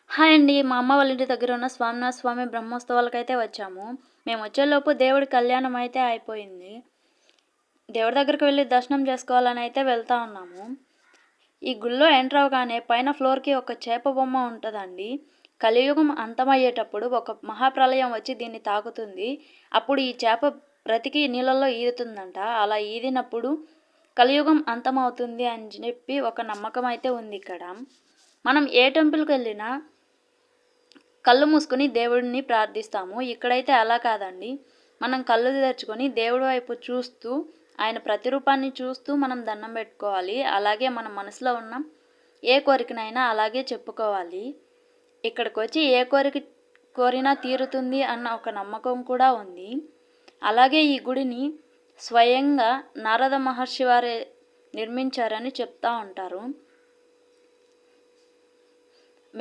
Hi అండి. మా అమ్మ వాళ్ళ ఇంటి దగ్గర ఉన్న స్వామినాథ స్వామి బ్రహ్మోత్సవాలకైతే వచ్చాము. మేమొచ్చేలోపు దేవుడి కళ్యాణం అయితే అయిపోయింది. దేవుడి దగ్గరికి వెళ్లి దర్శనం చేసుకోవాలని అయితే వెళ్తా ఉన్నాము. ఈ గుడిలో ఎంటర్ అవ్వగానే పైన ఫ్లోర్‌కి ఒక చేప బొమ్మ ఉంటదండి. కలియుగం అంతమయ్యేటప్పుడు ఒక మహాప్రళయం వచ్చి దీన్ని తాకుతుంది. అప్పుడు ఈ చేప బ్రతికి నీళ్ళలో ఈదుతుందంట. అలా ఈదినప్పుడు కలియుగం అంతమవుతుంది అని చెప్పి ఒక నమ్మకం అయితే ఉంది ఇక్కడ. మనం ఏ టెంపుల్‌కెళ్ళినా కళ్ళు మూసుకొని దేవుడిని ప్రార్థిస్తాము. ఇక్కడైతే అలా కాదండి. మనం కళ్ళు తెరుచుకొని దేవుడి వైపు చూస్తూ, ఆయన ప్రతిరూపాన్ని చూస్తూ మనం దండం పెట్టుకోవాలి. అలాగే మన మనసులో ఉన్న ఏ కోరికనైనా అలాగే చెప్పుకోవాలి. ఇక్కడికొచ్చి ఏ కోరిక కోరినా తీరుతుంది అన్న ఒక నమ్మకం కూడా ఉంది. అలాగే ఈ గుడిని స్వయంగా నారద మహర్షి వారే నిర్మించారని చెప్తా ఉంటారు.